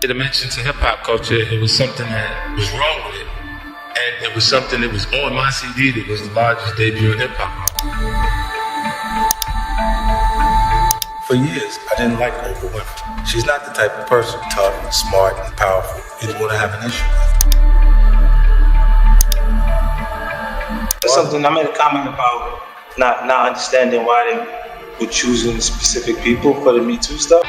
dimension to hip-hop culture. It was something that was wrong with it. And it was something that was on my CD that was the largest debut in hip-hop. For years, I didn't like Oprah Winfrey. She's not the type of person, tough, smart, and powerful, you'd want to have an issue with. That's something I made a comment about not understanding why they were choosing specific people for the Me Too stuff.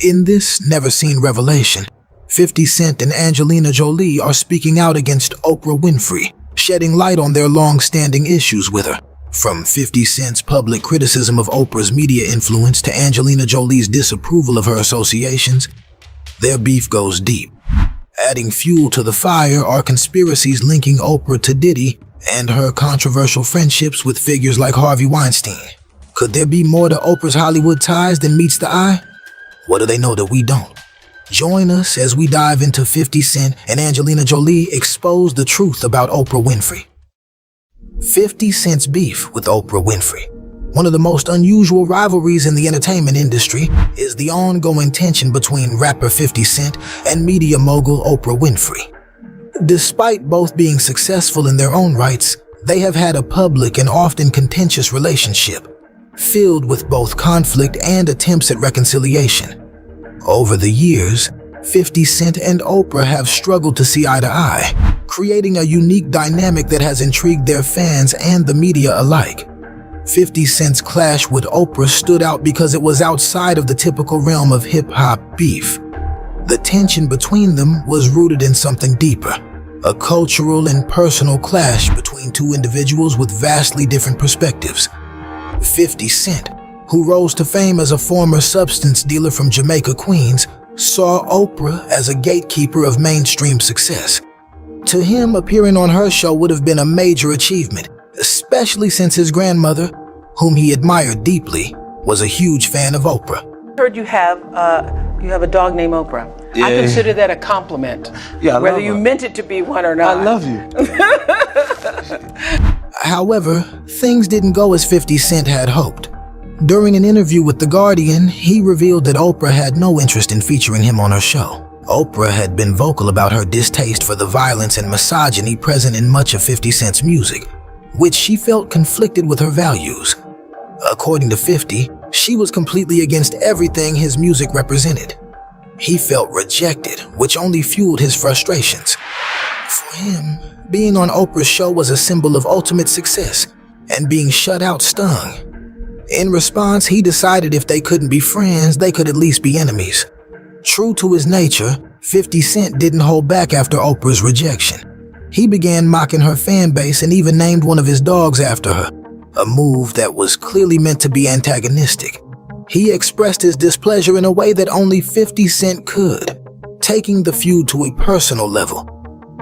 In this never-seen revelation, 50 Cent and Angelina Jolie are speaking out against Oprah Winfrey, shedding light on their long-standing issues with her. From 50 Cent's public criticism of Oprah's media influence to Angelina Jolie's disapproval of her associations, their beef goes deep. Adding fuel to the fire are conspiracies linking Oprah to Diddy and her controversial friendships with figures like Harvey Weinstein. Could there be more to Oprah's Hollywood ties than meets the eye? What do they know that we don't? Join us as we dive into 50 Cent and Angelina Jolie expose the truth about Oprah Winfrey. 50 Cent's beef with Oprah Winfrey. One of the most unusual rivalries in the entertainment industry is the ongoing tension between rapper 50 Cent and media mogul Oprah Winfrey. Despite both being successful in their own rights, they have had a public and often contentious relationship, filled with both conflict and attempts at reconciliation. Over the years, 50 Cent and Oprah have struggled to see eye to eye, creating a unique dynamic that has intrigued their fans and the media alike. 50 Cent's clash with Oprah stood out because it was outside of the typical realm of hip-hop beef. The tension between them was rooted in something deeper, a cultural and personal clash between two individuals with vastly different perspectives. 50 Cent, who rose to fame as a former substance dealer from Jamaica, Queens, saw Oprah as a gatekeeper of mainstream success. To him, appearing on her show would have been a major achievement, especially since his grandmother, whom he admired deeply, was a huge fan of Oprah. I heard you have a dog named Oprah. Yeah. I consider that a compliment, Yeah, whether you meant it to be one or not. I love you. However, things didn't go as 50 Cent had hoped. During an interview with The Guardian, he revealed that Oprah had no interest in featuring him on her show. Oprah had been vocal about her distaste for the violence and misogyny present in much of 50 Cent's music, which she felt conflicted with her values. According to 50, she was completely against everything his music represented. He felt rejected, which only fueled his frustrations. For him, being on Oprah's show was a symbol of ultimate success, and being shut out stung. In response, he decided if they couldn't be friends, they could at least be enemies. True to his nature, 50 Cent didn't hold back after Oprah's rejection. He began mocking her fan base and even named one of his dogs after her, a move that was clearly meant to be antagonistic. He expressed his displeasure in a way that only 50 Cent could, taking the feud to a personal level.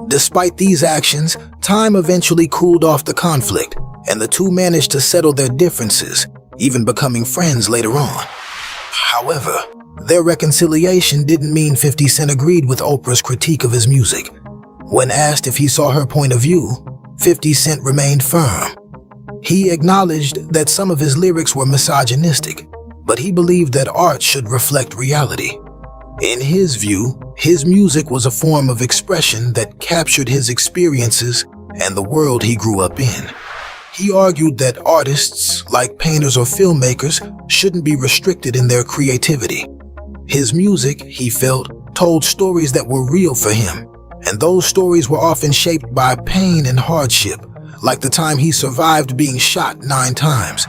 Despite these actions, time eventually cooled off the conflict, and the two managed to settle their differences, even becoming friends later on. However, their reconciliation didn't mean 50 Cent agreed with Oprah's critique of his music. When asked if he saw her point of view, 50 Cent remained firm. He acknowledged that some of his lyrics were misogynistic, but he believed that art should reflect reality. In his view, his music was a form of expression that captured his experiences and the world he grew up in. He argued that artists, like painters or filmmakers, shouldn't be restricted in their creativity. His music, he felt, told stories that were real for him, and those stories were often shaped by pain and hardship, like the time he survived being shot 9 times.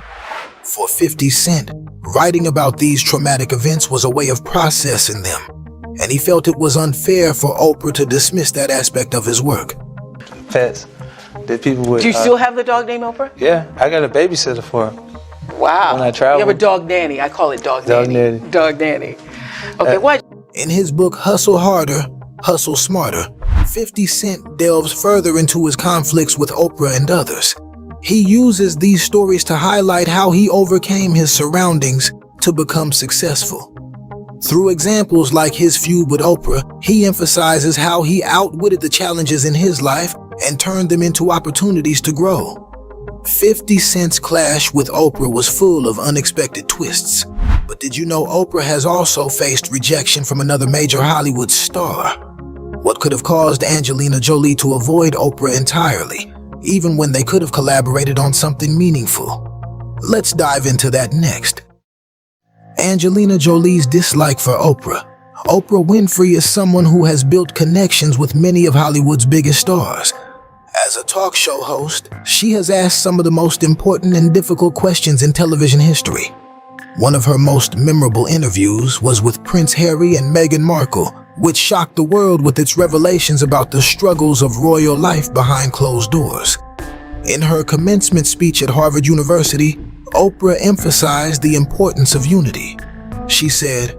For 50 Cent, writing about these traumatic events was a way of processing them, and he felt it was unfair for Oprah to dismiss that aspect of his work. Pets that people would. Do you still have the dog named Oprah? Yeah, I got a babysitter for her. Wow. When I travel. You have a dog nanny. I call it dog Dog nanny. nanny. Dog nanny. Okay, what? In his book Hustle Harder, Hustle Smarter, 50 Cent delves further into his conflicts with Oprah and others. He uses these stories to highlight how he overcame his surroundings to become successful. Through examples like his feud with Oprah, he emphasizes how he outwitted the challenges in his life and turned them into opportunities to grow. 50 Cent's clash with Oprah was full of unexpected twists. But did you know Oprah has also faced rejection from another major Hollywood star? What could have caused Angelina Jolie to avoid Oprah entirely, even when they could have collaborated on something meaningful? Let's dive into that next. Angelina Jolie's dislike for Oprah. Oprah Winfrey is someone who has built connections with many of Hollywood's biggest stars. As a talk show host, she has asked some of the most important and difficult questions in television history. One of her most memorable interviews was with Prince Harry and Meghan Markle, which shocked the world with its revelations about the struggles of royal life behind closed doors. In her commencement speech at Harvard University, Oprah emphasized the importance of unity. She said,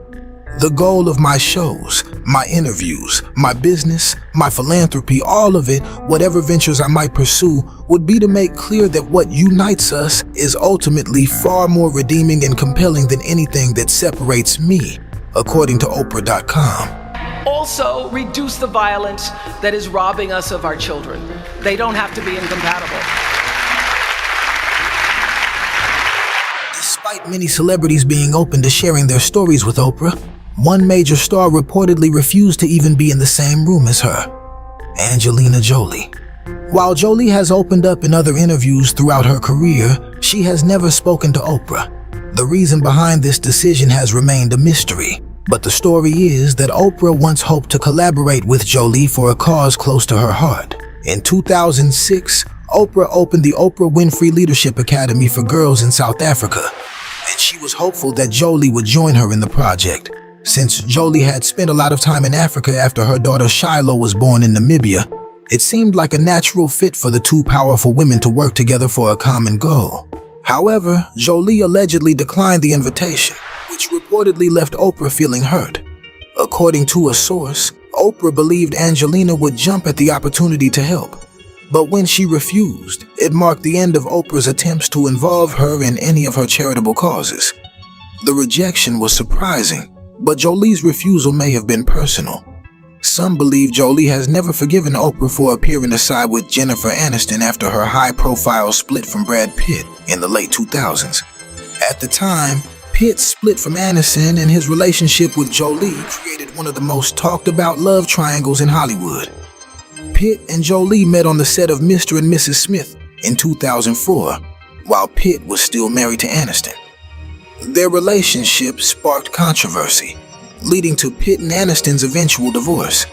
"The goal of my shows, my interviews, my business, my philanthropy, all of it, whatever ventures I might pursue, would be to make clear that what unites us is ultimately far more redeeming and compelling than anything that separates me," according to Oprah.com. Also, reduce the violence that is robbing us of our children. They don't have to be incompatible. Despite many celebrities being open to sharing their stories with Oprah, one major star reportedly refused to even be in the same room as her: Angelina Jolie. While Jolie has opened up in other interviews throughout her career, she has never spoken to Oprah. The reason behind this decision has remained a mystery, but the story is that Oprah once hoped to collaborate with Jolie for a cause close to her heart. In 2006, Oprah opened the Oprah Winfrey Leadership Academy for girls in South Africa, and she was hopeful that Jolie would join her in the project. Since Jolie had spent a lot of time in Africa after her daughter Shiloh was born in Namibia, it seemed like a natural fit for the two powerful women to work together for a common goal. However, Jolie allegedly declined the invitation, which reportedly left Oprah feeling hurt. According to a source, Oprah believed Angelina would jump at the opportunity to help. But when she refused, it marked the end of Oprah's attempts to involve her in any of her charitable causes. The rejection was surprising, but Jolie's refusal may have been personal. Some believe Jolie has never forgiven Oprah for appearing to side with Jennifer Aniston after her high-profile split from Brad Pitt in the late 2000s. At the time, Pitt split from Aniston, and his relationship with Jolie created one of the most talked-about love triangles in Hollywood. Pitt and Jolie met on the set of Mr. and Mrs. Smith in 2004, while Pitt was still married to Aniston. Their relationship sparked controversy, leading to Pitt and Aniston's eventual divorce.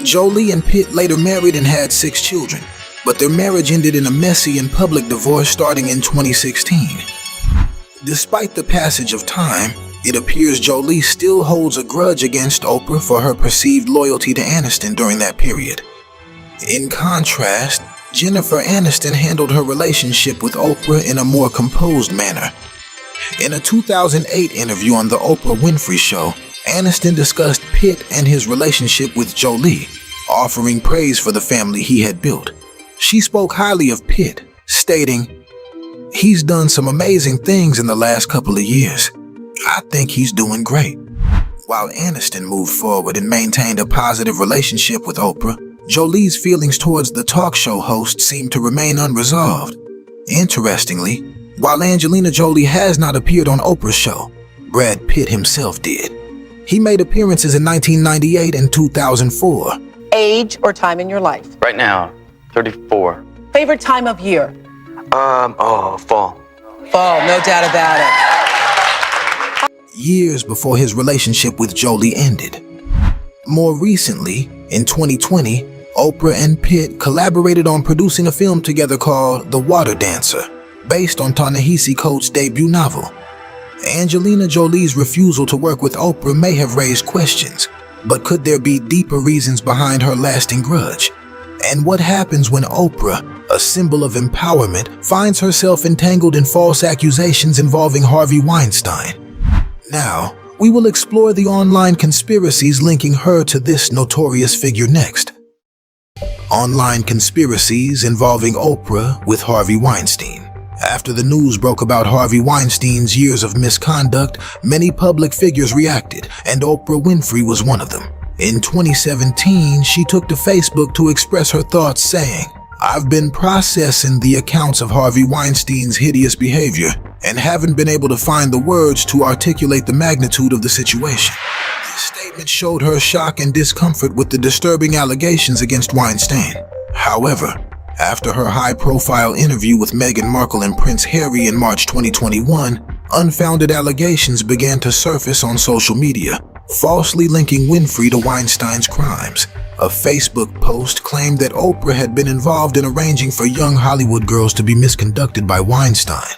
Jolie and Pitt later married and had 6 children, but their marriage ended in a messy and public divorce starting in 2016. Despite the passage of time, it appears Jolie still holds a grudge against Oprah for her perceived loyalty to Aniston during that period. In contrast, Jennifer Aniston handled her relationship with Oprah in a more composed manner. In a 2008 interview on The Oprah Winfrey Show, Aniston discussed Pitt and his relationship with Jolie, offering praise for the family he had built. She spoke highly of Pitt, stating, "He's done some amazing things in the last couple of years. I think he's doing great." While Aniston moved forward and maintained a positive relationship with Oprah, Jolie's feelings towards the talk show host seemed to remain unresolved. Interestingly, while Angelina Jolie has not appeared on Oprah's show, Brad Pitt himself did. He made appearances in 1998 and 2004. Age or time in your life? Right now, 34. Favorite time of year? Fall. Fall, no doubt about it. Years before his relationship with Jolie ended. More recently, in 2020, Oprah and Pitt collaborated on producing a film together called The Water Dancer, based on Ta-Nehisi Coates' debut novel. Angelina Jolie's refusal to work with Oprah may have raised questions, but could there be deeper reasons behind her lasting grudge? And what happens when Oprah, a symbol of empowerment, finds herself entangled in false accusations involving Harvey Weinstein? Now, we will explore the online conspiracies linking her to this notorious figure next. Online conspiracies involving Oprah with Harvey Weinstein. After the news broke about Harvey Weinstein's years of misconduct, many public figures reacted, and Oprah Winfrey was one of them. In 2017, she took to Facebook to express her thoughts, saying, I've been processing the accounts of Harvey Weinstein's hideous behavior and haven't been able to find the words to articulate the magnitude of the situation. This statement showed her shock and discomfort with the disturbing allegations against Weinstein. However, after her high-profile interview with Meghan Markle and Prince Harry in March 2021, unfounded allegations began to surface on social media, falsely linking Winfrey to Weinstein's crimes. A Facebook post claimed that Oprah had been involved in arranging for young Hollywood girls to be misconducted by Weinstein,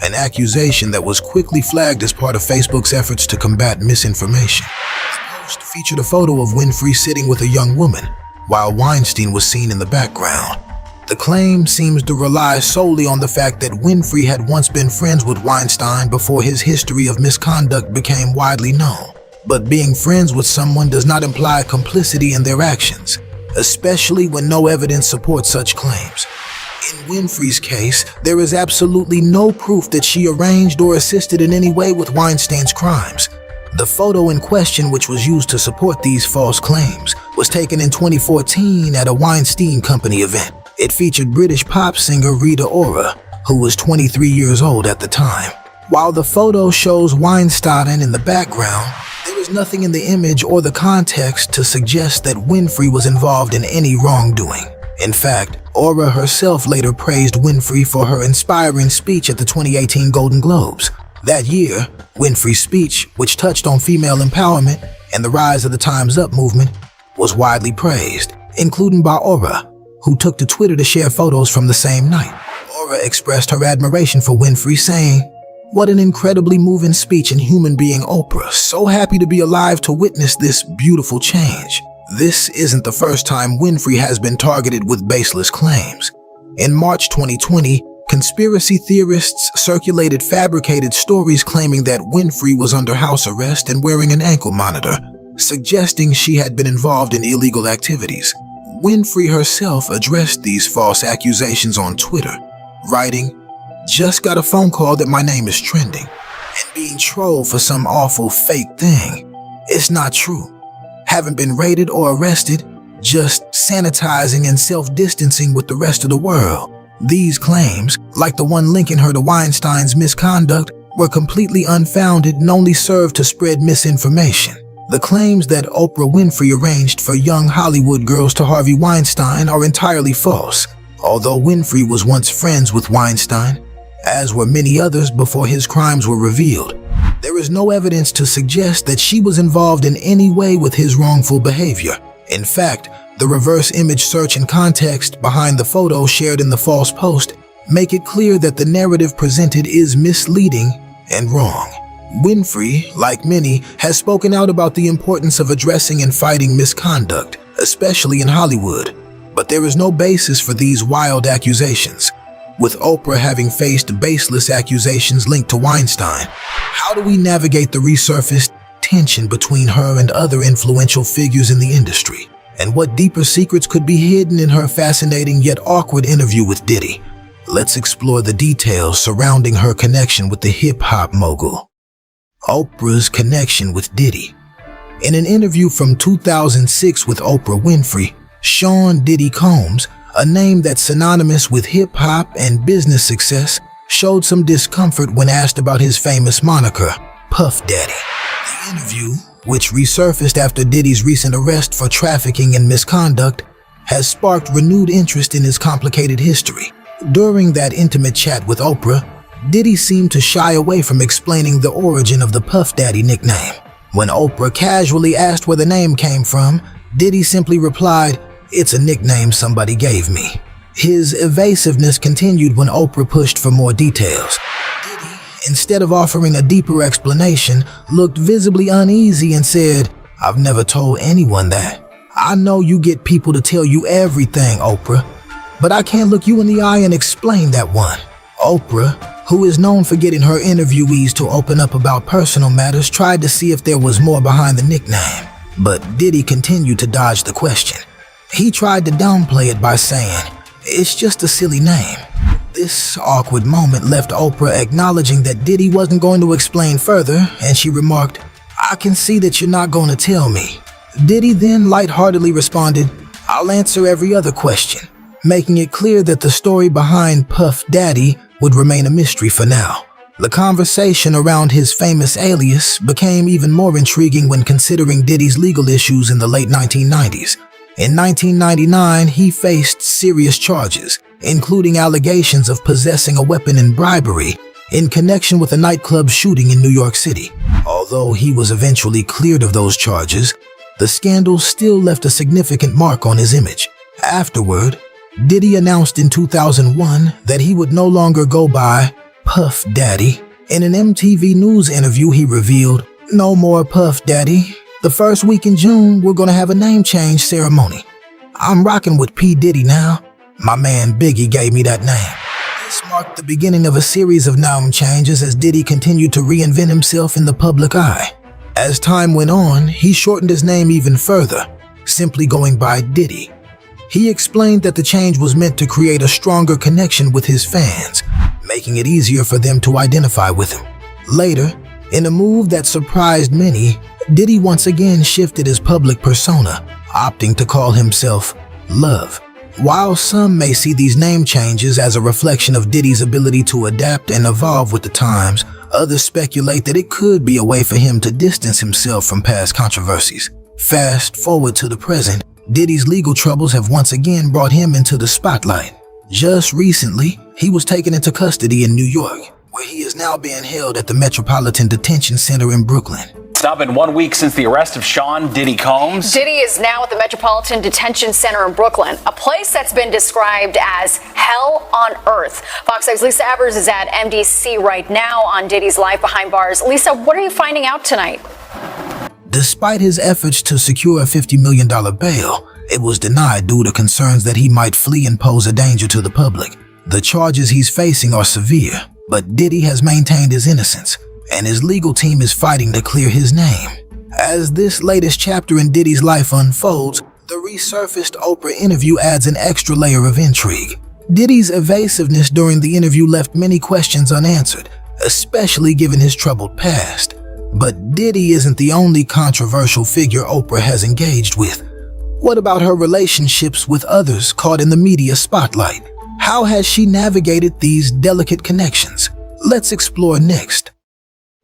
an accusation that was quickly flagged as part of Facebook's efforts to combat misinformation. The post featured a photo of Winfrey sitting with a young woman, while Weinstein was seen in the background. The claim seems to rely solely on the fact that Winfrey had once been friends with Weinstein before his history of misconduct became widely known. But being friends with someone does not imply complicity in their actions, especially when no evidence supports such claims. In Winfrey's case, there is absolutely no proof that she arranged or assisted in any way with Weinstein's crimes. The photo in question, which was used to support these false claims, was taken in 2014 at a Weinstein Company event. It featured British pop singer Rita Ora, who was 23 years old at the time. While the photo shows Weinstein in the background, there is nothing in the image or the context to suggest that Winfrey was involved in any wrongdoing. In fact, Ora herself later praised Winfrey for her inspiring speech at the 2018 Golden Globes. That year, Winfrey's speech, which touched on female empowerment and the rise of the Time's Up movement, was widely praised, including by Ora, who took to Twitter to share photos from the same night. Ora expressed her admiration for Winfrey, saying, "What an incredibly moving speech and human being, Oprah. So happy to be alive to witness this beautiful change." This isn't the first time Winfrey has been targeted with baseless claims. In March 2020, conspiracy theorists circulated fabricated stories claiming that Winfrey was under house arrest and wearing an ankle monitor, suggesting she had been involved in illegal activities. Winfrey herself addressed these false accusations on Twitter, writing, "Just got a phone call that my name is trending and being trolled for some awful fake thing. It's not true. Haven't been raided or arrested, just sanitizing and self-distancing with the rest of the world." These claims, like the one linking her to Weinstein's misconduct, were completely unfounded and only served to spread misinformation. The claims that Oprah Winfrey arranged for young Hollywood girls to Harvey Weinstein are entirely false. Although Winfrey was once friends with Weinstein, as were many others before his crimes were revealed, there is no evidence to suggest that she was involved in any way with his wrongful behavior. In fact, the reverse image search and context behind the photo shared in the false post make it clear that the narrative presented is misleading and wrong. Winfrey, like many, has spoken out about the importance of addressing and fighting misconduct, especially in Hollywood. But there is no basis for these wild accusations. With Oprah having faced baseless accusations linked to Weinstein, how do we navigate the resurfaced tension between her and other influential figures in the industry? And what deeper secrets could be hidden in her fascinating yet awkward interview with Diddy? Let's explore the details surrounding her connection with the hip-hop mogul. Oprah's connection with Diddy. In an interview from 2006 with Oprah Winfrey, Sean Diddy Combs, a name that's synonymous with hip-hop and business success, showed some discomfort when asked about his famous moniker, Puff Daddy. The interview, which resurfaced after Diddy's recent arrest for trafficking and misconduct, has sparked renewed interest in his complicated history. During that intimate chat with Oprah, Diddy seemed to shy away from explaining the origin of the Puff Daddy nickname. When Oprah casually asked where the name came from, Diddy simply replied, "It's a nickname somebody gave me." His evasiveness continued when Oprah pushed for more details. Diddy, instead of offering a deeper explanation, looked visibly uneasy and said, "I've never told anyone that. I know you get people to tell you everything, Oprah, but I can't look you in the eye and explain that one." Oprah, who is known for getting her interviewees to open up about personal matters, tried to see if there was more behind the nickname, but Diddy continued to dodge the question. He tried to downplay it by saying, "It's just a silly name." This awkward moment left Oprah acknowledging that Diddy wasn't going to explain further, and she remarked, "I can see that you're not going to tell me." Diddy then lightheartedly responded, "I'll answer every other question. making it clear that the story behind Puff Daddy would remain a mystery for now. The conversation around his famous alias became even more intriguing when considering Diddy's legal issues in the late 1990s. In 1999, he faced serious charges, including allegations of possessing a weapon and bribery in connection with a nightclub shooting in New York City. Although he was eventually cleared of those charges, the scandal still left a significant mark on his image. Afterward, Diddy announced in 2001 that he would no longer go by Puff Daddy. In an MTV News interview, he revealed, "No more Puff Daddy. The first week in June, we're gonna have a name change ceremony. I'm rocking with P. Diddy now. My man Biggie gave me that name." This marked the beginning of a series of name changes as Diddy continued to reinvent himself in the public eye. As time went on, he shortened his name even further, simply going by Diddy. He explained that the change was meant to create a stronger connection with his fans, making it easier for them to identify with him. Later, in a move that surprised many, Diddy once again shifted his public persona, opting to call himself Love. While some may see these name changes as a reflection of Diddy's ability to adapt and evolve with the times, others speculate that it could be a way for him to distance himself from past controversies. Fast forward to the present, Diddy's legal troubles have once again brought him into the spotlight. Just recently, he was taken into custody in New York, where he is now being held at the Metropolitan Detention Center in Brooklyn. It's now been 1 week since the arrest of Sean Diddy Combs. Diddy is now at the Metropolitan Detention Center in Brooklyn, a place that's been described as hell on earth. Fox 5's Lisa Evers is at MDC right now on Diddy's life behind bars. Lisa, what are you finding out tonight? Despite his efforts to secure a $50 million bail, it was denied due to concerns that he might flee and pose a danger to the public. The charges he's facing are severe, but Diddy has maintained his innocence, and his legal team is fighting to clear his name. As this latest chapter in Diddy's life unfolds, the resurfaced Oprah interview adds an extra layer of intrigue. Diddy's evasiveness during the interview left many questions unanswered, especially given his troubled past. But Diddy isn't the only controversial figure Oprah has engaged with. What about her relationships with others caught in the media spotlight? How has she navigated these delicate connections? Let's explore next.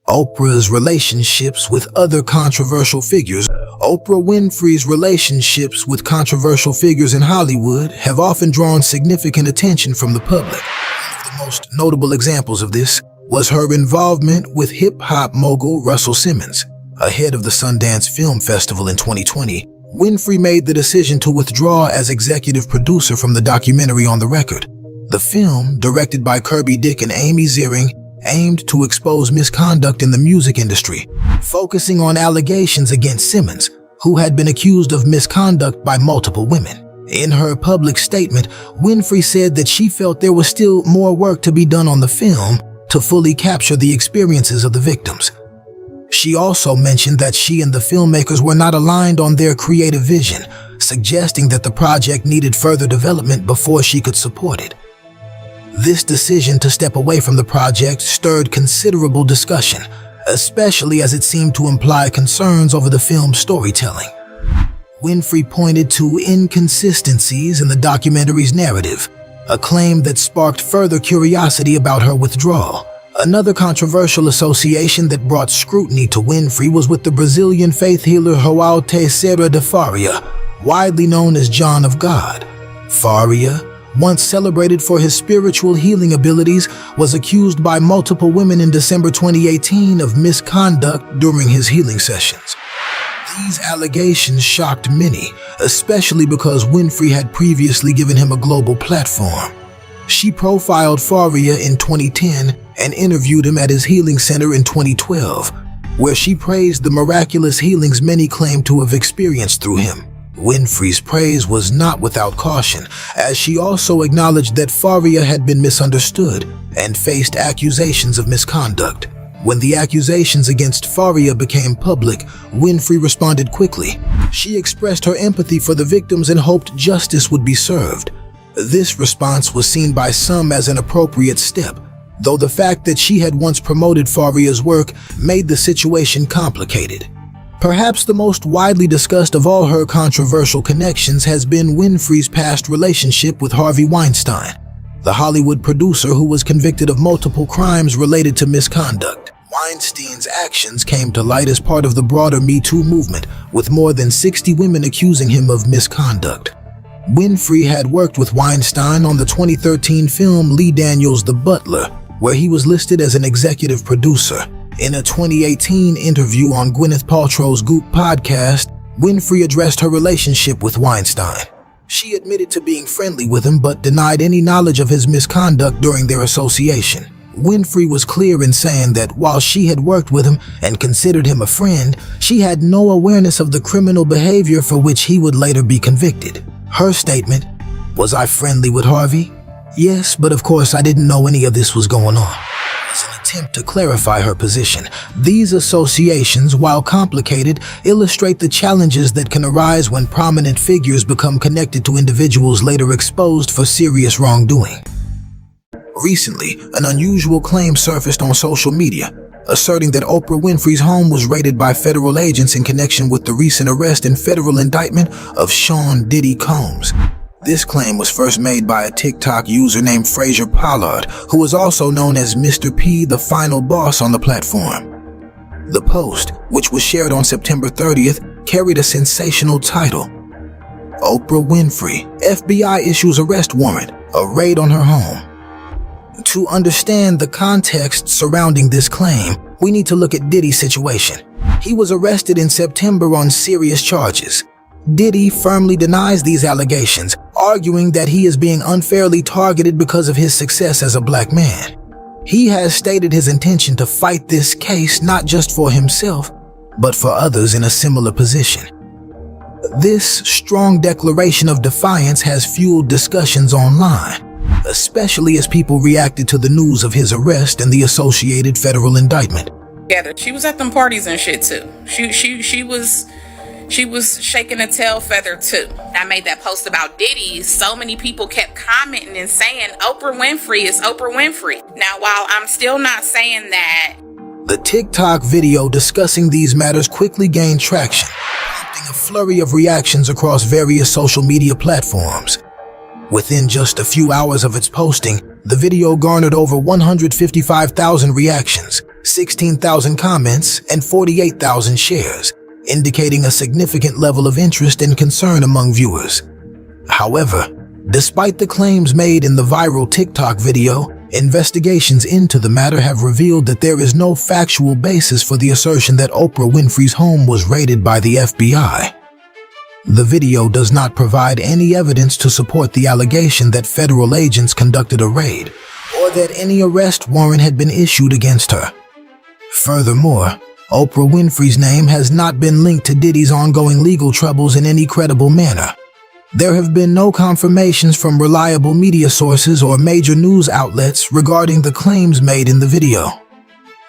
Oprah's relationships with other controversial figures. Oprah Winfrey's relationships with controversial figures in Hollywood have often drawn significant attention from the public. One of the most notable examples of this was her involvement with hip-hop mogul Russell Simmons. Ahead of the Sundance Film Festival in 2020, Winfrey made the decision to withdraw as executive producer from the documentary On the Record. The film, directed by Kirby Dick and Amy Ziering, aimed to expose misconduct in the music industry, focusing on allegations against Simmons, who had been accused of misconduct by multiple women. In her public statement, Winfrey said that she felt there was still more work to be done on the film to fully capture the experiences of the victims. She also mentioned that she and the filmmakers were not aligned on their creative vision, suggesting that the project needed further development before she could support it. This decision to step away from the project stirred considerable discussion, especially as it seemed to imply concerns over the film's storytelling. Winfrey pointed to inconsistencies in the documentary's narrative, a claim that sparked further curiosity about her withdrawal. Another controversial association that brought scrutiny to Winfrey was with the Brazilian faith healer João Teixeira de Faria, widely known as John of God. Faria, once celebrated for his spiritual healing abilities, was accused by multiple women in December 2018 of misconduct during his healing sessions. These allegations shocked many, especially because Winfrey had previously given him a global platform. She profiled Faria in 2010 and interviewed him at his healing center in 2012, where she praised the miraculous healings many claimed to have experienced through him. Winfrey's praise was not without caution, as she also acknowledged that Faria had been misunderstood and faced accusations of misconduct. When the accusations against Faria became public, Winfrey responded quickly. She expressed her empathy for the victims and hoped justice would be served. This response was seen by some as an appropriate step, though the fact that she had once promoted Faria's work made the situation complicated. Perhaps the most widely discussed of all her controversial connections has been Winfrey's past relationship with Harvey Weinstein, the Hollywood producer who was convicted of multiple crimes related to misconduct. Weinstein's actions came to light as part of the broader Me Too movement, with more than 60 women accusing him of misconduct. Winfrey had worked with Weinstein on the 2013 film Lee Daniels' The Butler, where he was listed as an executive producer. In a 2018 interview on Gwyneth Paltrow's Goop podcast, Winfrey addressed her relationship with Weinstein. She admitted to being friendly with him but denied any knowledge of his misconduct during their association. Winfrey was clear in saying that while she had worked with him and considered him a friend, she had no awareness of the criminal behavior for which he would later be convicted. Her statement, "Was I friendly with Harvey? Yes, but of course I didn't know any of this was going on," was an attempt to clarify her position. These associations, while complicated, illustrate the challenges that can arise when prominent figures become connected to individuals later exposed for serious wrongdoing. Recently, an unusual claim surfaced on social media, asserting that Oprah Winfrey's home was raided by federal agents in connection with the recent arrest and federal indictment of Sean Diddy Combs. This claim was first made by a TikTok user named Fraser Pollard, who is also known as Mr. P, the final boss on the platform. The post, which was shared on September 30th, carried a sensational title: Oprah Winfrey, FBI issues arrest warrant, a raid on her home. To understand the context surrounding this claim, we need to look at Diddy's situation. He was arrested in September on serious charges. Diddy firmly denies these allegations, arguing that he is being unfairly targeted because of his success as a black man. He has stated his intention to fight this case not just for himself, but for others in a similar position. This strong declaration of defiance has fueled discussions online, especially as people reacted to the news of his arrest and the associated federal indictment. She was at them parties and shit too. She was shaking a tail feather too. I made that post about Diddy. So many people kept commenting and saying Oprah Winfrey is Oprah Winfrey. Now, while I'm still not saying that, the TikTok video discussing these matters quickly gained traction, prompting a flurry of reactions across various social media platforms. Within just a few hours of its posting, the video garnered over 155,000 reactions, 16,000 comments, and 48,000 shares, indicating a significant level of interest and concern among viewers. However, despite the claims made in the viral TikTok video, investigations into the matter have revealed that there is no factual basis for the assertion that Oprah Winfrey's home was raided by the FBI. The video does not provide any evidence to support the allegation that federal agents conducted a raid, or that any arrest warrant had been issued against her. Furthermore, Oprah Winfrey's name has not been linked to Diddy's ongoing legal troubles in any credible manner. There have been no confirmations from reliable media sources or major news outlets regarding the claims made in the video.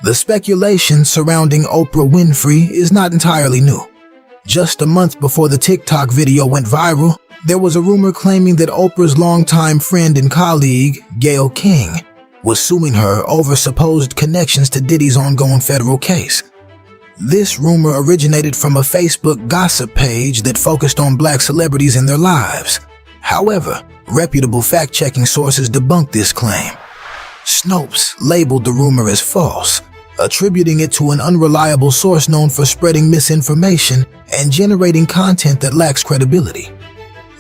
The speculation surrounding Oprah Winfrey is not entirely new. Just a month before the TikTok video went viral, there was a rumor claiming that Oprah's longtime friend and colleague, Gayle King, was suing her over supposed connections to Diddy's ongoing federal case. This rumor originated from a Facebook gossip page that focused on black celebrities and their lives. However, reputable fact-checking sources debunked this claim. Snopes labeled the rumor as false, attributing it to an unreliable source known for spreading misinformation and generating content that lacks credibility.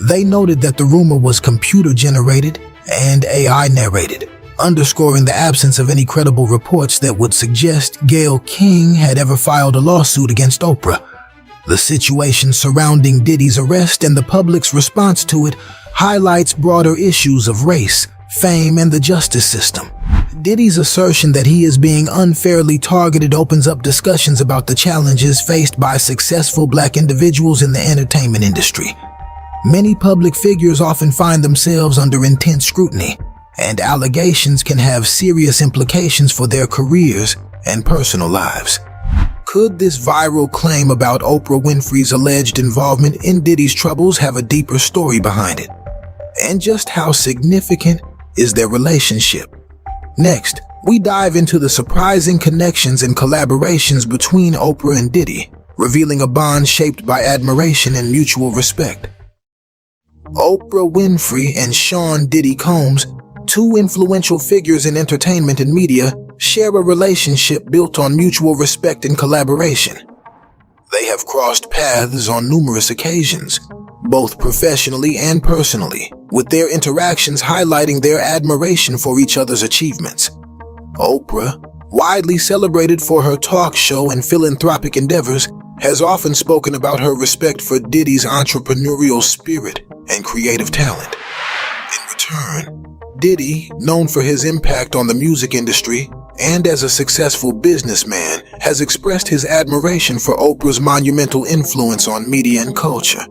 They noted that the rumor was computer-generated and AI-narrated, underscoring the absence of any credible reports that would suggest Gayle King had ever filed a lawsuit against Oprah. The situation surrounding Diddy's arrest and the public's response to it highlights broader issues of race, fame, and the justice system. Diddy's assertion that he is being unfairly targeted opens up discussions about the challenges faced by successful black individuals in the entertainment industry. Many public figures often find themselves under intense scrutiny, and allegations can have serious implications for their careers and personal lives. Could this viral claim about Oprah Winfrey's alleged involvement in Diddy's troubles have a deeper story behind it? And just how significant is their relationship? Next, we dive into the surprising connections and collaborations between Oprah and Diddy, revealing a bond shaped by admiration and mutual respect. Oprah Winfrey and Sean Diddy Combs, two influential figures in entertainment and media, share a relationship built on mutual respect and collaboration. They have crossed paths on numerous occasions, both professionally and personally, with their interactions highlighting their admiration for each other's achievements. Oprah, widely celebrated for her talk show and philanthropic endeavors, has often spoken about her respect for Diddy's entrepreneurial spirit and creative talent. In return, Diddy, known for his impact on the music industry and as a successful businessman, has expressed his admiration for Oprah's monumental influence on media and culture.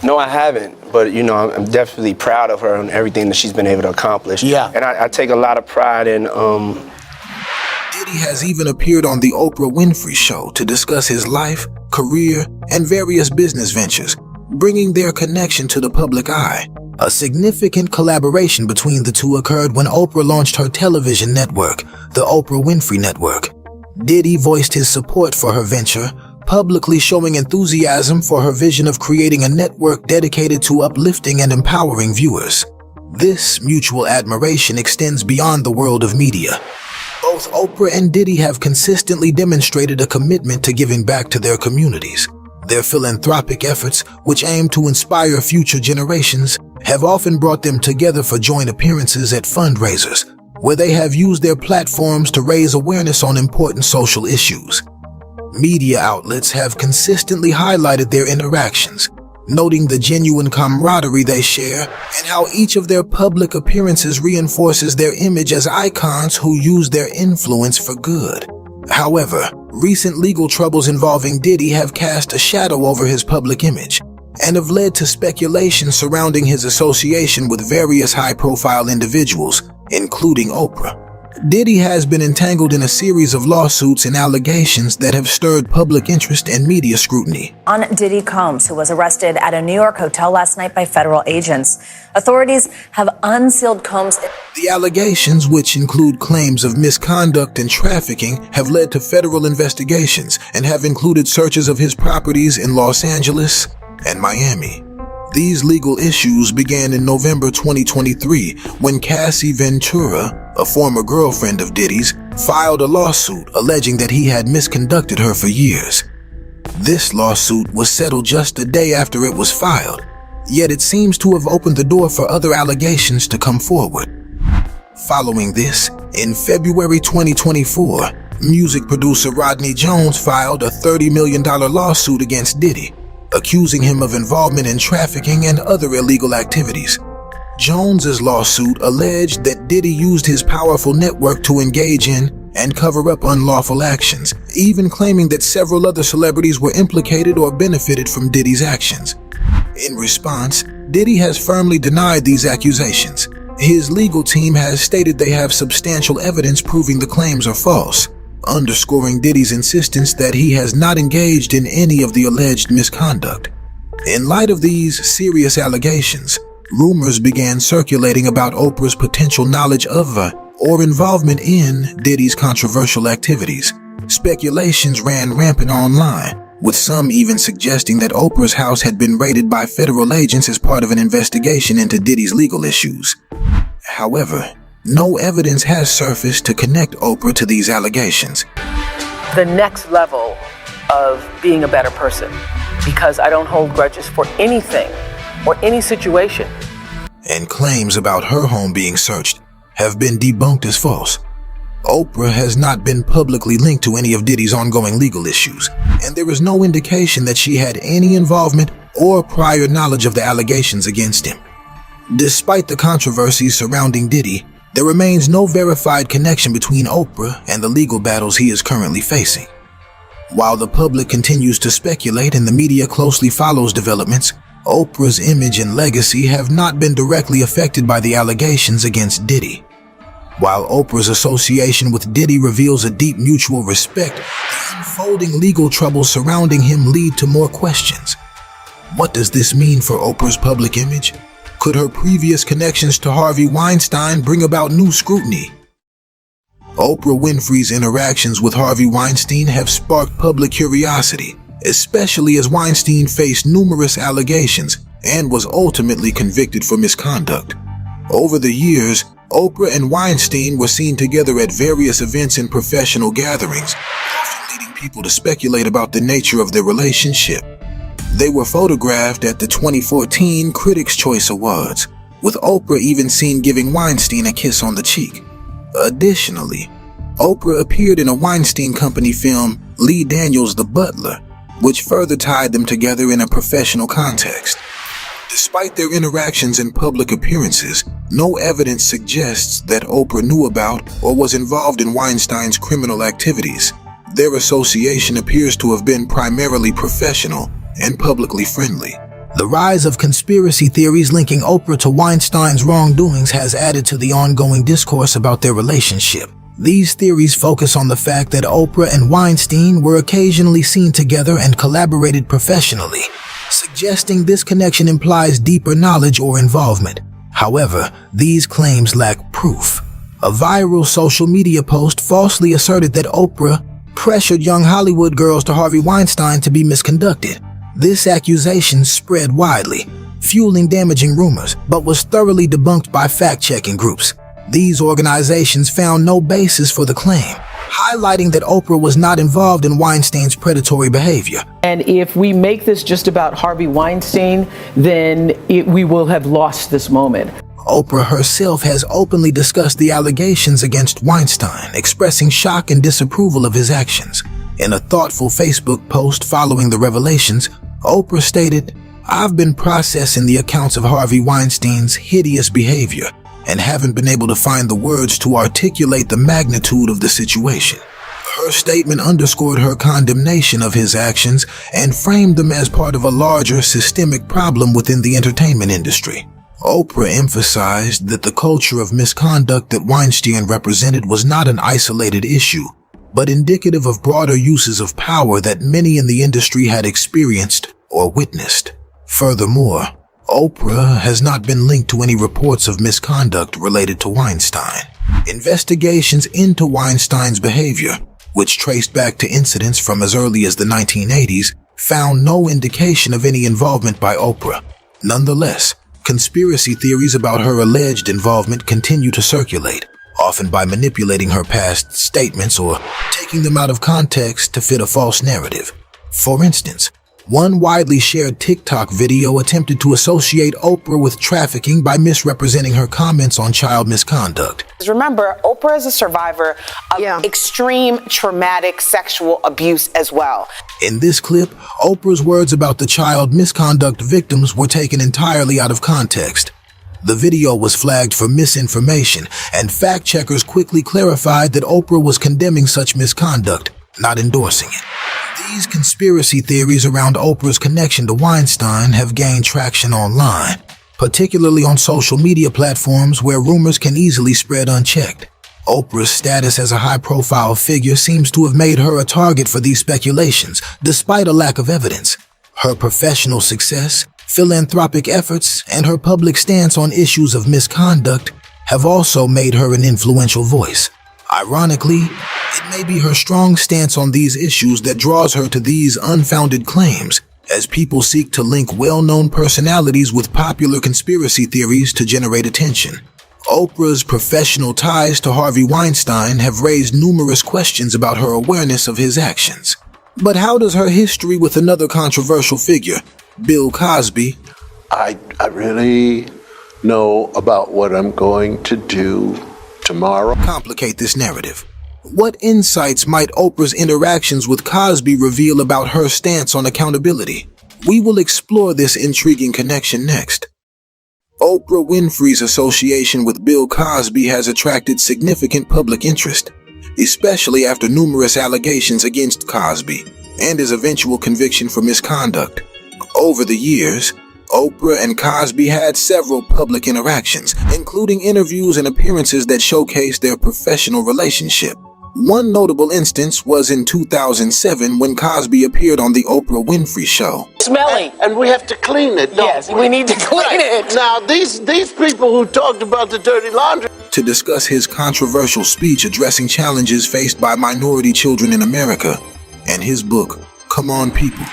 No, I haven't, but I'm definitely proud of her and everything that she's been able to accomplish. Yeah. And I take a lot of pride in Diddy has even appeared on the Oprah Winfrey Show to discuss his life, career, and various business ventures, bringing their connection to the public eye. A significant collaboration between the two occurred when Oprah launched her television network, the Oprah Winfrey Network. Diddy voiced his support for her venture, publicly showing enthusiasm for her vision of creating a network dedicated to uplifting and empowering viewers. This mutual admiration extends beyond the world of media. Both Oprah and Diddy have consistently demonstrated a commitment to giving back to their communities. Their philanthropic efforts, which aim to inspire future generations, have often brought them together for joint appearances at fundraisers, where they have used their platforms to raise awareness on important social issues. Media outlets have consistently highlighted their interactions, noting the genuine camaraderie they share and how each of their public appearances reinforces their image as icons who use their influence for good. However, recent legal troubles involving Diddy have cast a shadow over his public image and have led to speculation surrounding his association with various high-profile individuals, including Oprah. Diddy has been entangled in a series of lawsuits and allegations that have stirred public interest and media scrutiny. On Diddy Combs, who was arrested at a New York hotel last night by federal agents. Authorities have unsealed Combs. The allegations, which include claims of misconduct and trafficking, have led to federal investigations and have included searches of his properties in Los Angeles and Miami. These legal issues began in November 2023 when Cassie Ventura, a former girlfriend of Diddy's, filed a lawsuit alleging that he had misconducted her for years. This lawsuit was settled just a day after it was filed, yet it seems to have opened the door for other allegations to come forward. Following this, in February 2024, music producer Rodney Jones filed a $30 million lawsuit against Diddy, accusing him of involvement in trafficking and other illegal activities. Jones's lawsuit alleged that Diddy used his powerful network to engage in and cover up unlawful actions, even claiming that several other celebrities were implicated or benefited from Diddy's actions. In response, Diddy has firmly denied these accusations. His legal team has stated they have substantial evidence proving the claims are false, underscoring Diddy's insistence that he has not engaged in any of the alleged misconduct. In light of these serious allegations, rumors began circulating about Oprah's potential knowledge of or involvement in Diddy's controversial activities. Speculations ran rampant online, with some even suggesting that Oprah's house had been raided by federal agents as part of an investigation into Diddy's legal issues. However, no evidence has surfaced to connect Oprah to these allegations. The next level of being a better person, because I don't hold grudges for anything or any situation. And claims about her home being searched have been debunked as false. Oprah has not been publicly linked to any of Diddy's ongoing legal issues, and there is no indication that she had any involvement or prior knowledge of the allegations against him. Despite the controversies surrounding Diddy, there remains no verified connection between Oprah and the legal battles he is currently facing. While the public continues to speculate and the media closely follows developments, Oprah's image and legacy have not been directly affected by the allegations against Diddy. While Oprah's association with Diddy reveals a deep mutual respect, the unfolding legal troubles surrounding him lead to more questions. What does this mean for Oprah's public image? Could her previous connections to Harvey Weinstein bring about new scrutiny? Oprah Winfrey's interactions with Harvey Weinstein have sparked public curiosity, especially as Weinstein faced numerous allegations and was ultimately convicted for misconduct. Over the years, Oprah and Weinstein were seen together at various events and professional gatherings, often leading people to speculate about the nature of their relationship. They were photographed at the 2014 Critics' Choice Awards, with Oprah even seen giving Weinstein a kiss on the cheek. Additionally, Oprah appeared in a Weinstein Company film, Lee Daniels' The Butler, which further tied them together in a professional context. Despite their interactions and public appearances, no evidence suggests that Oprah knew about or was involved in Weinstein's criminal activities. Their association appears to have been primarily professional and publicly friendly. The rise of conspiracy theories linking Oprah to Weinstein's wrongdoings has added to the ongoing discourse about their relationship. These theories focus on the fact that Oprah and Weinstein were occasionally seen together and collaborated professionally, suggesting this connection implies deeper knowledge or involvement. However, these claims lack proof. A viral social media post falsely asserted that Oprah pressured young Hollywood girls to Harvey Weinstein to be misconducted. This accusation spread widely, fueling damaging rumors, but was thoroughly debunked by fact-checking groups. These organizations found no basis for the claim, highlighting that Oprah was not involved in Weinstein's predatory behavior. And if we make this just about Harvey Weinstein, then we will have lost this moment. Oprah herself has openly discussed the allegations against Weinstein, expressing shock and disapproval of his actions. In a thoughtful Facebook post following the revelations, Oprah stated, "I've been processing the accounts of Harvey Weinstein's hideous behavior and haven't been able to find the words to articulate the magnitude of the situation." Her statement underscored her condemnation of his actions and framed them as part of a larger systemic problem within the entertainment industry. Oprah emphasized that the culture of misconduct that Weinstein represented was not an isolated issue, but indicative of broader uses of power that many in the industry had experienced or witnessed. Furthermore, Oprah has not been linked to any reports of misconduct related to Weinstein. Investigations into Weinstein's behavior, which traced back to incidents from as early as the 1980s, found no indication of any involvement by Oprah. Nonetheless, conspiracy theories about her alleged involvement continue to circulate, often by manipulating her past statements or taking them out of context to fit a false narrative. For instance, one widely shared TikTok video attempted to associate Oprah with trafficking by misrepresenting her comments on child misconduct. Remember, Oprah is a survivor of extreme traumatic sexual abuse as well. In this clip, Oprah's words about the child misconduct victims were taken entirely out of context. The video was flagged for misinformation, and fact-checkers quickly clarified that Oprah was condemning such misconduct, not endorsing it. These conspiracy theories around Oprah's connection to Weinstein have gained traction online, particularly on social media platforms where rumors can easily spread unchecked. Oprah's status as a high-profile figure seems to have made her a target for these speculations, despite a lack of evidence. Her professional success, philanthropic efforts, and her public stance on issues of misconduct have also made her an influential voice. Ironically, it may be her strong stance on these issues that draws her to these unfounded claims, as people seek to link well-known personalities with popular conspiracy theories to generate attention. Oprah's professional ties to Harvey Weinstein have raised numerous questions about her awareness of his actions. But how does her history with another controversial figure, Bill Cosby, I really know about what I'm going to do tomorrow, complicate this narrative? What insights might Oprah's interactions with Cosby reveal about her stance on accountability? We will explore this intriguing connection next. Oprah Winfrey's association with Bill Cosby has attracted significant public interest, especially after numerous allegations against Cosby and his eventual conviction for misconduct. Over the years, Oprah and Cosby had several public interactions, including interviews and appearances that showcased their professional relationship. One notable instance was in 2007 when Cosby appeared on the Oprah Winfrey Show. Smelly. And we have to clean it. Yes, we need to clean it. Now, these people who talked about the dirty laundry. To discuss his controversial speech addressing challenges faced by minority children in America and his book, Come on, people.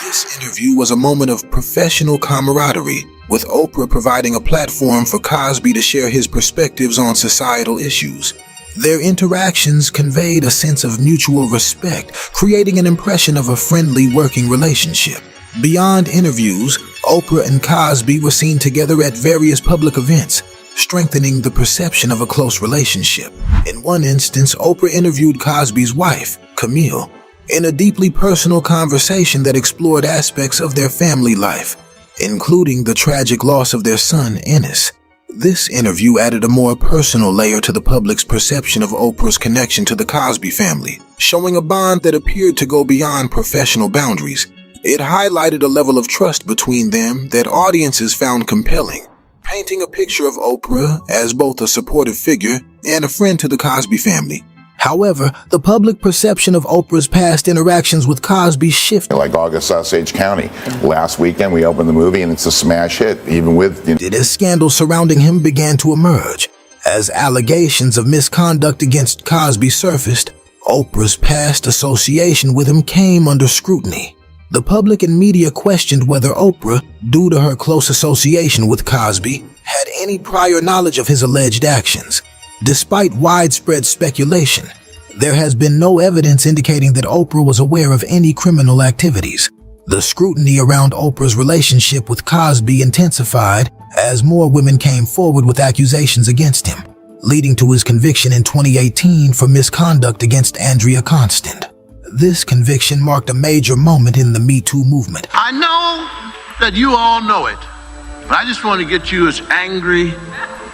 This interview was a moment of professional camaraderie, with Oprah providing a platform for Cosby to share his perspectives on societal issues. Their interactions conveyed a sense of mutual respect, creating an impression of a friendly working relationship. Beyond interviews, Oprah and Cosby were seen together at various public events, strengthening the perception of a close relationship. In one instance, Oprah interviewed Cosby's wife, Camille, in a deeply personal conversation that explored aspects of their family life, including the tragic loss of their son, Ennis. This interview added a more personal layer to the public's perception of Oprah's connection to the Cosby family, showing a bond that appeared to go beyond professional boundaries. It highlighted a level of trust between them that audiences found compelling, painting a picture of Oprah as both a supportive figure and a friend to the Cosby family. However, the public perception of Oprah's past interactions with Cosby shifted. Like August Osage County. Last weekend we opened the movie and it's a smash hit, even with... As scandals surrounding him began to emerge. As allegations of misconduct against Cosby surfaced, Oprah's past association with him came under scrutiny. The public and media questioned whether Oprah, due to her close association with Cosby, had any prior knowledge of his alleged actions. Despite widespread speculation, there has been no evidence indicating that Oprah was aware of any criminal activities. The scrutiny around Oprah's relationship with Cosby intensified as more women came forward with accusations against him, leading to his conviction in 2018 for misconduct against Andrea Constant. This conviction marked a major moment in the Me Too movement. I know that you all know it, but I just want to get you as angry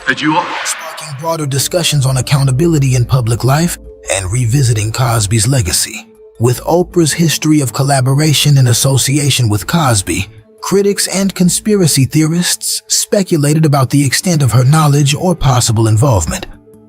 as you are. Sparking broader discussions on accountability in public life and revisiting Cosby's legacy. With Oprah's history of collaboration and association with Cosby, critics and conspiracy theorists speculated about the extent of her knowledge or possible involvement.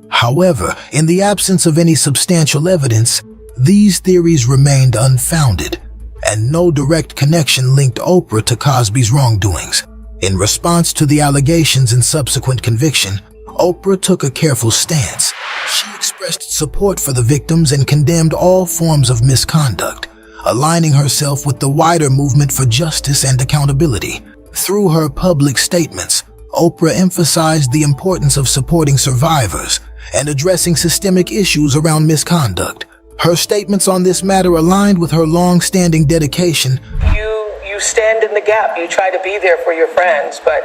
However, in the absence of any substantial evidence, these theories remained unfounded, and no direct connection linked Oprah to Cosby's wrongdoings. In response to the allegations and subsequent conviction, Oprah took a careful stance. She expressed support for the victims and condemned all forms of misconduct, aligning herself with the wider movement for justice and accountability. Through her public statements, Oprah emphasized the importance of supporting survivors and addressing systemic issues around misconduct. Her statements on this matter aligned with her long-standing dedication. You stand in the gap. You try to be there for your friends, but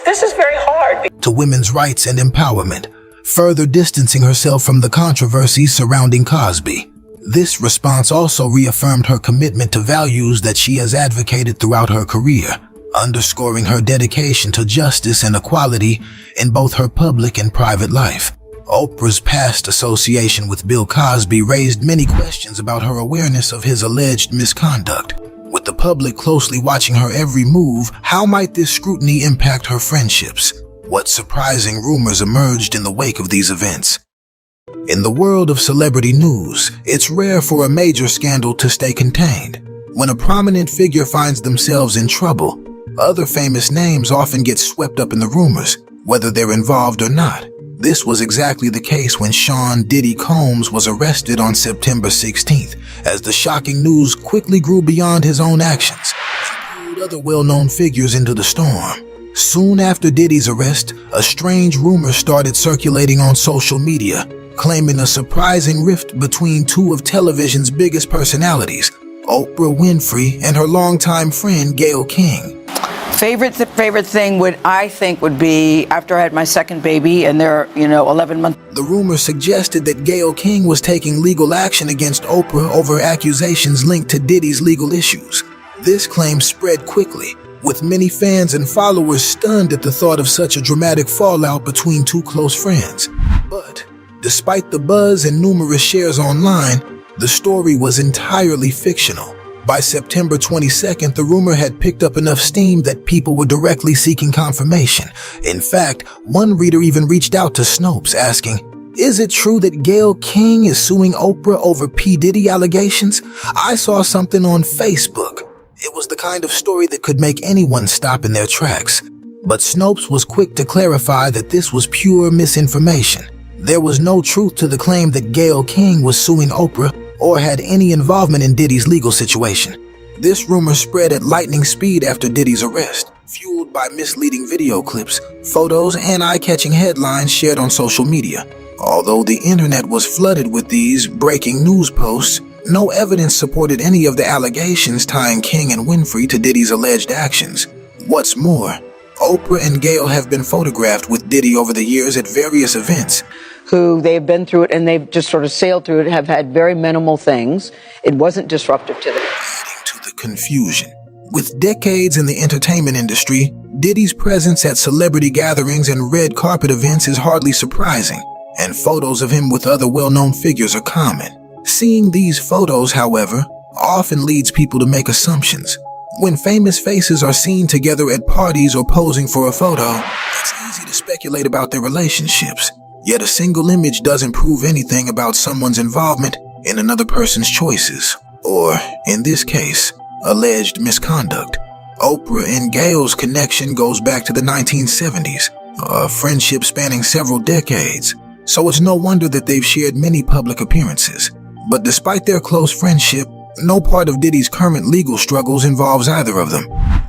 this is very hard. To women's rights and empowerment, further distancing herself from the controversies surrounding Cosby. This response also reaffirmed her commitment to values that she has advocated throughout her career, underscoring her dedication to justice and equality in both her public and private life. Oprah's past association with Bill Cosby raised many questions about her awareness of his alleged misconduct. With the public closely watching her every move, how might this scrutiny impact her friendships? What surprising rumors emerged in the wake of these events? In the world of celebrity news, it's rare for a major scandal to stay contained. When a prominent figure finds themselves in trouble, other famous names often get swept up in the rumors, whether they're involved or not. This was exactly the case when Sean Diddy Combs was arrested on September 16th, as the shocking news quickly grew beyond his own actions and pulled other well-known figures into the storm. Soon after Diddy's arrest, a strange rumor started circulating on social media, claiming a surprising rift between two of television's biggest personalities, Oprah Winfrey and her longtime friend Gayle King. Favorite thing would be after I had my second baby and they're, 11 months. The rumor suggested that Gayle King was taking legal action against Oprah over accusations linked to Diddy's legal issues. This claim spread quickly, with many fans and followers stunned at the thought of such a dramatic fallout between two close friends. But despite the buzz and numerous shares online, the story was entirely fictional. By September 22nd, the rumor had picked up enough steam that people were directly seeking confirmation. In fact, one reader even reached out to Snopes asking, "Is it true that Gayle King is suing Oprah over P. Diddy allegations? I saw something on Facebook." It was the kind of story that could make anyone stop in their tracks. But Snopes was quick to clarify that this was pure misinformation. There was no truth to the claim that Gayle King was suing Oprah or had any involvement in Diddy's legal situation. This rumor spread at lightning speed after Diddy's arrest, fueled by misleading video clips, photos, and eye-catching headlines shared on social media. Although the internet was flooded with these breaking news posts, no evidence supported any of the allegations tying King and Winfrey to Diddy's alleged actions. What's more, Oprah and Gayle have been photographed with Diddy over the years at various events. Who they've been through it and they've just sort of sailed through it, have had very minimal things. It wasn't disruptive to them. Adding to the confusion. With decades in the entertainment industry, Diddy's presence at celebrity gatherings and red carpet events is hardly surprising, and photos of him with other well-known figures are common. Seeing these photos, however, often leads people to make assumptions. When famous faces are seen together at parties or posing for a photo, it's easy to speculate about their relationships. Yet a single image doesn't prove anything about someone's involvement in another person's choices, or, in this case, alleged misconduct. Oprah and Gayle's connection goes back to the 1970s, a friendship spanning several decades, so it's no wonder that they've shared many public appearances. But despite their close friendship, no part of Diddy's current legal struggles involves either of them.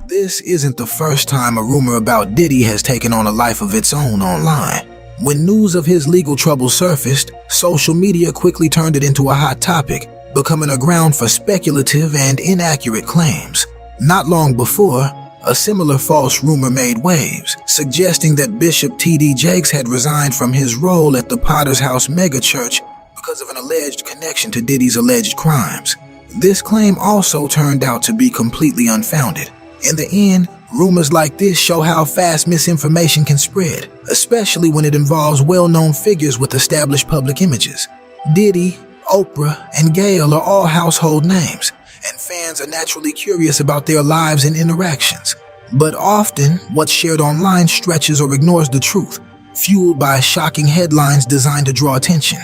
This isn't the first time a rumor about Diddy has taken on a life of its own online. When news of his legal troubles surfaced, social media quickly turned it into a hot topic, becoming a ground for speculative and inaccurate claims. Not long before, a similar false rumor made waves, suggesting that Bishop T.D. Jakes had resigned from his role at the Potter's House megachurch because of an alleged connection to Diddy's alleged crimes. This claim also turned out to be completely unfounded. In the end, rumors like this show how fast misinformation can spread, especially when it involves well-known figures with established public images. Diddy, Oprah, and Gayle are all household names, and fans are naturally curious about their lives and interactions. But often, what's shared online stretches or ignores the truth, fueled by shocking headlines designed to draw attention.